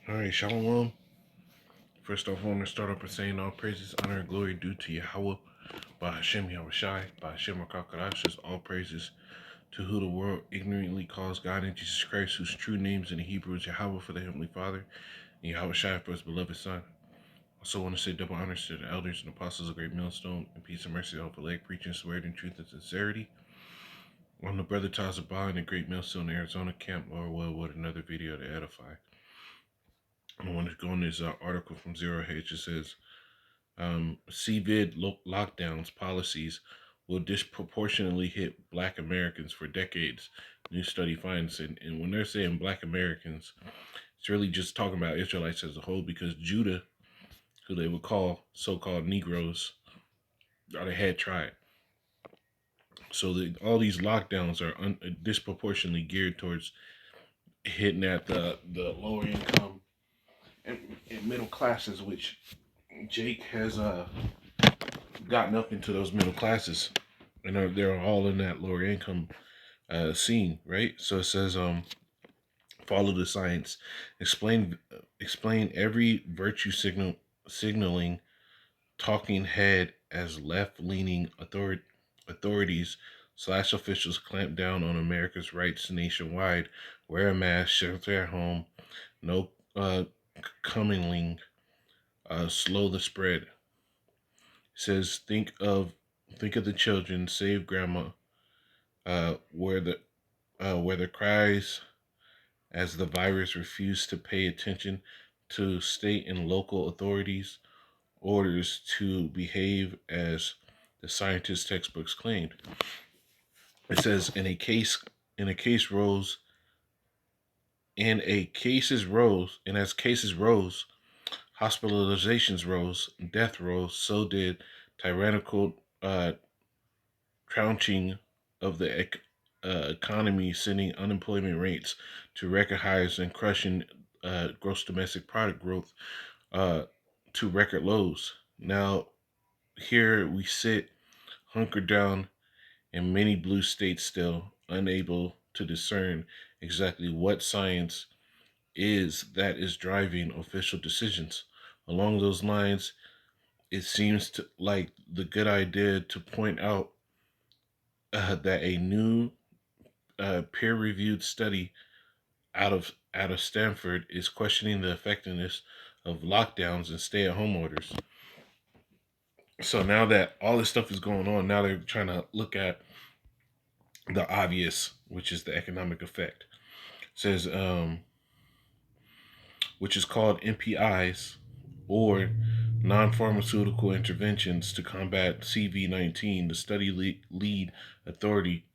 All right, Shalom. First off, I want to start off by saying all praises, honor, and glory due to Yahweh, by Hashem Yahushai, by Hashem HaKadosh, all praises to who the world ignorantly calls God and Jesus Christ, whose true names in the Hebrew is Yahweh for the Heavenly Father, and Yahushai for his beloved Son. Also want to say double honors to the elders and apostles of Great Millstone, and peace and mercy all for leg preaching, swear in truth and sincerity. On the brother Tazabah in the Great Millstone, Arizona camp, or well, with another video to edify. I want to go on this article from Zero Hedge. It says, CVID lockdowns policies will disproportionately hit Black Americans for decades, new study finds. And when they're saying Black Americans, it's really just talking about Israelites as a whole, because Judah, who they would call so-called Negroes, are the head tribe. So all these lockdowns are disproportionately geared towards hitting at the lower income and middle classes, which Jake has gotten up into those middle classes, and they're all in that lower income scene, right? So it says, follow the science, explain every virtue signaling talking head as left-leaning authorities / officials clamp down on America's rights nationwide. Wear a mask, shelter at home, no commingling, slow the spread. It says, think of the children, save grandma, where the cries as the virus refused to pay attention to state and local authorities' orders to behave as the scientist textbooks claimed. It says, in a cases rose, and as cases rose, hospitalizations rose, death rose, so did tyrannical trouncing of the economy, sending unemployment rates to record highs and crushing gross domestic product growth to record lows. Now, here we sit, hunkered down in many blue states, still unable to discern exactly what science is that is driving official decisions. Along those lines, it seems like the good idea to point out that a new peer-reviewed study out of Stanford is questioning the effectiveness of lockdowns and stay-at-home orders. So now that all this stuff is going on, now they're trying to look at the obvious, which is the economic effect. It says, which is called NPIs, or non-pharmaceutical interventions to combat CV-19. The study lead authority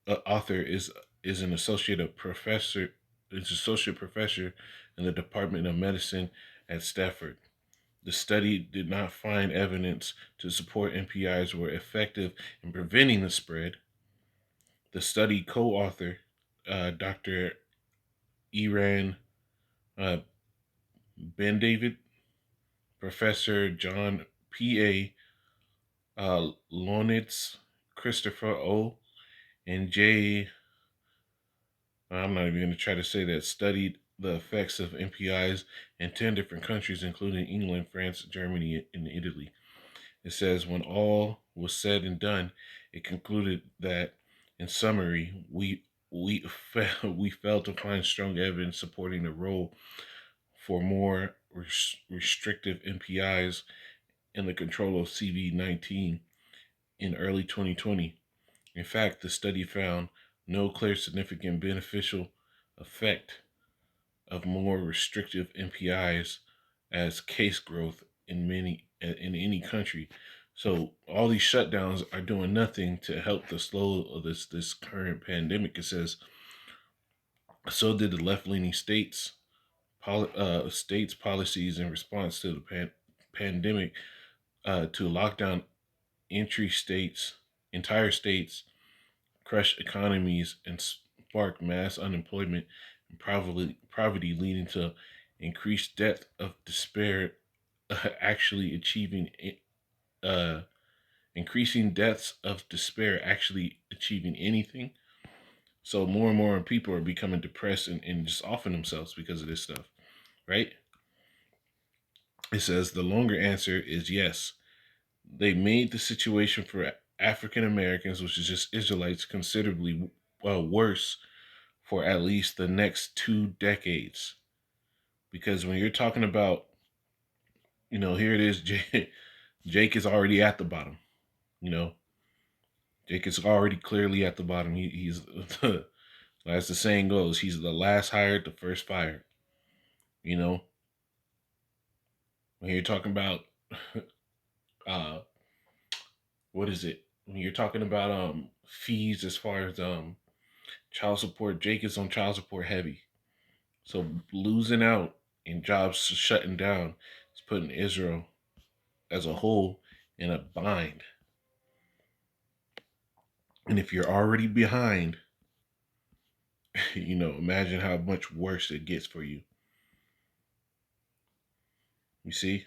author is an associate professor in the Department of Medicine at Stanford. The study did not find evidence to support NPIs were effective in preventing the spread. The study co-author, Dr. Eran Ben David, Professor John P.A. Lonitz, Christopher O., and I'm not even going to try to say that, studied the effects of NPIs in 10 different countries, including England, France, Germany, and Italy. It says, when all was said and done, it concluded that, in summary, we failed to find strong evidence supporting the role for more restrictive NPIs in the control of CV-19 in early 2020. In fact, the study found no clear significant beneficial effect of more restrictive NPIs as case growth in any country. So all these shutdowns are doing nothing to help the slow of this current pandemic. It says, so did the left-leaning states policies in response to the pandemic to lockdown entire states, crush economies, and spark mass unemployment and poverty, leading to increased death of despair, actually achieving increasing deaths of despair actually achieving anything. So more and more people are becoming depressed and just offing themselves because of this stuff. right? It says the longer answer is yes. They made the situation for African Americans, which is just Israelites, considerably worse for at least the next 2 decades. Because when you're talking about, here it is, Jake is already at the bottom. You know, Jake is already clearly at the bottom. He's, as the saying goes, he's the last hired, the first fired. You know, when you're talking about, uh, what is it? When you're talking about fees as far as child support, Jake is on child support heavy. So losing out and jobs shutting down is putting Israel as a whole in a bind. And if you're already behind, imagine how much worse it gets for you. You see?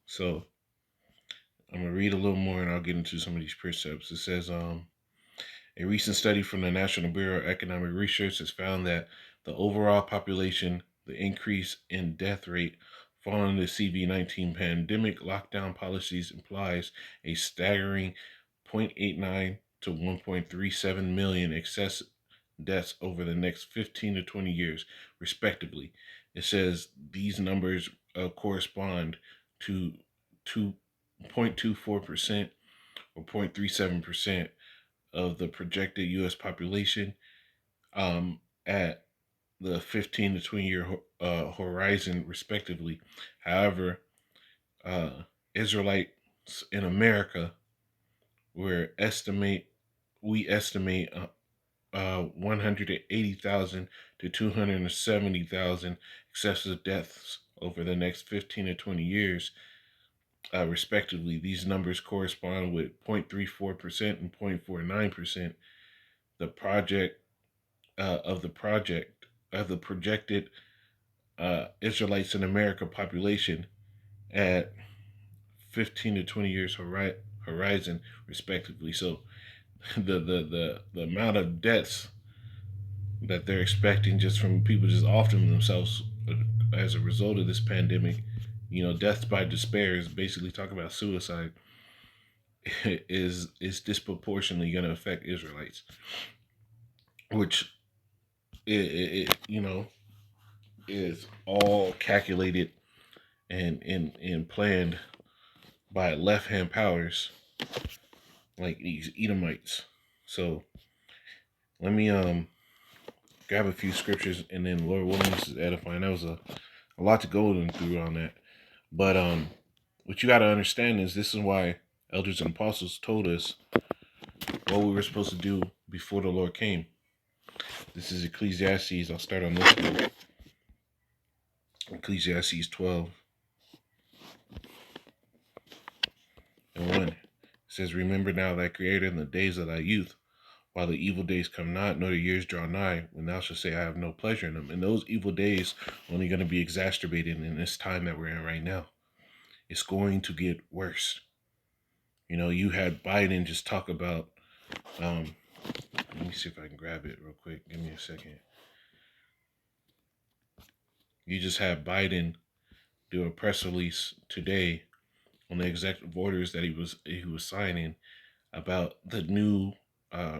So I'm gonna read a little more and I'll get into some of these precepts. It says, a recent study from the National Bureau of Economic Research has found that the overall population, the increase in death rate following the CV-19 pandemic lockdown policies implies a staggering 0.89 to 1.37 million excess deaths over the next 15 to 20 years, respectively. It says these numbers correspond to 2.24% or 0.37% of the projected U.S. population at the 15 to 20 year horizon, respectively. However, uh, Israelites in America, we estimate 180,000 to 270,000 excessive deaths over the next 15 to 20 years, respectively. These numbers correspond with 0.34% and 0.49%. The project of the projected Israelites in America population at 15 to 20 years horizon, respectively. So the amount of deaths that they're expecting just from people just offing themselves as a result of this pandemic, deaths by despair is basically talking about suicide, is disproportionately going to affect Israelites, which is all calculated and planned by left hand powers like these Edomites. So let me grab a few scriptures and then Lord willing this is edifying. That was a lot to go through on that. But what you gotta understand is this is why elders and apostles told us what we were supposed to do before the Lord came. This is Ecclesiastes. I'll start on this one. Ecclesiastes 12 and 1. It says, remember now thy creator in the days of thy youth, while the evil days come not, nor the years draw nigh, when thou shalt say, I have no pleasure in them. And those evil days are only going to be exacerbated in this time that we're in right now. It's going to get worse. You had Biden just talk about, let me see if I can grab it real quick. Give me a second. You just had Biden do a press release today on the executive orders that he was signing about the new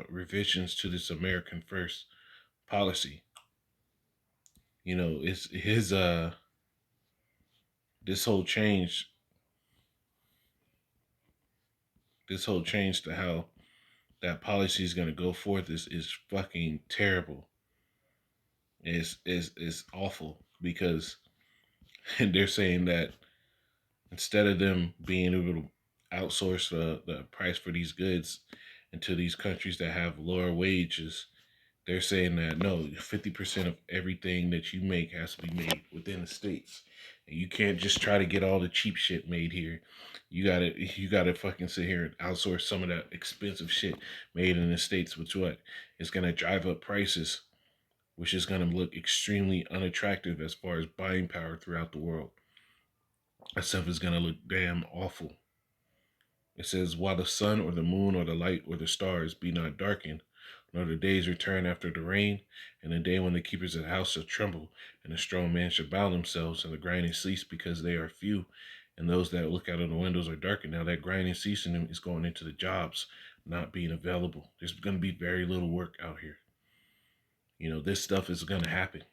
revisions to this American First policy. It's his this whole change to how that policy is going to go forth is fucking terrible. Is awful because they're saying that instead of them being able to outsource the price for these goods into these countries that have lower wages, they're saying that no, 50% of everything that you make has to be made within the states. And you can't just try to get all the cheap shit made here. You gotta fucking sit here and outsource some of that expensive shit made in the states, which what is gonna drive up prices, which is gonna look extremely unattractive as far as buying power throughout the world. That stuff is gonna look damn awful. It says, while the sun or the moon or the light or the stars be not darkened, nor the days return after the rain, and the day when the keepers of the house shall tremble, and the strong man shall bow themselves, and the grinding cease because they are few, and those that look out of the windows are darkened. Now that grinding ceasing is going into the jobs not being available. There's going to be very little work out here. This stuff is going to happen.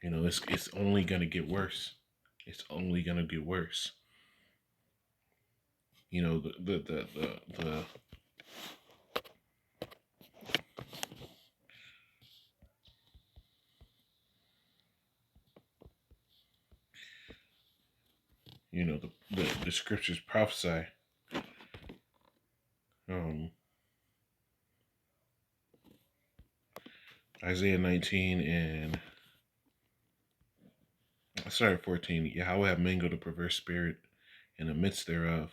It's only going to get worse. It's only going to get worse. The the scriptures prophesy. um Isaiah 19 and I started 14. Yahweh have mingled a perverse spirit in the midst thereof,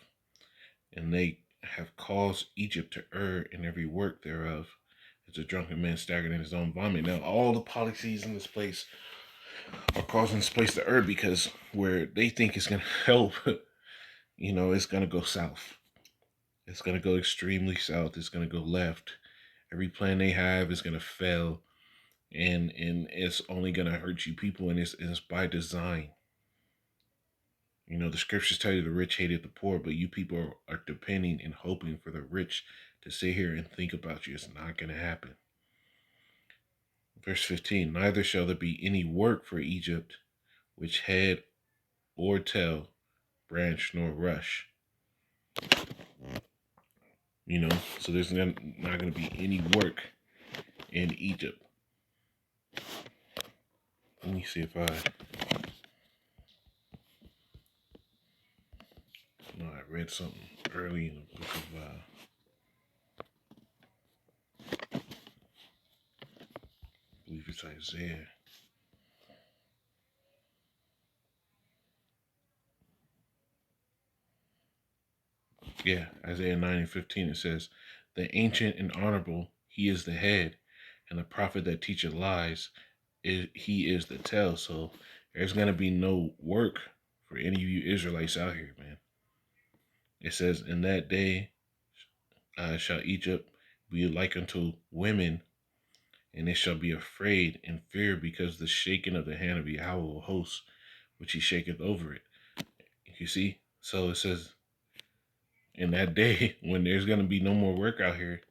and they have caused Egypt to err in every work thereof, as a drunken man staggered in his own vomit. Now all the policies in this place are causing this place to err, because where they think it's going to help, it's going to go south. It's going to go extremely south. It's going to go left. Every plan they have is going to fail, and it's only going to hurt you people, and it's by design. The scriptures tell you the rich hated the poor, but you people are depending and hoping for the rich to sit here and think about you. It's not going to happen. Verse 15, neither shall there be any work for Egypt, which head or tail, branch nor rush. So there's not going to be any work in Egypt. Let me see if I read something early in the book of I believe it's Isaiah. Yeah, Isaiah 9 and 15, it says, the ancient and honorable, he is the head, and the prophet that teacheth lies, he is the tail. So there's going to be no work for any of you Israelites out here, man. It says, in that day shall Egypt be like unto women, and it shall be afraid and fear, because the shaking of the hand of Yahweh of hosts, which he shaketh over it. You see? So it says, in that day, when there's going to be no more work out here,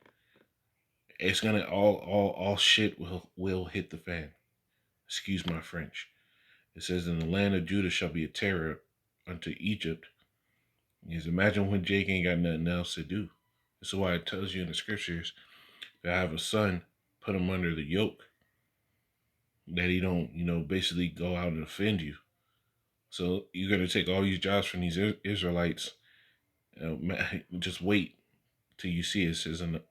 it's gonna all shit will hit the fan. Excuse my French. It says, in the land of Judah shall be a terror unto Egypt. Because imagine when Jake ain't got nothing else to do. This is why it tells you in the scriptures, if I have a son, put him under the yoke, that he don't, basically go out and offend you. So you're gonna take all these jobs from these Israelites. Just wait till you see it. It says in the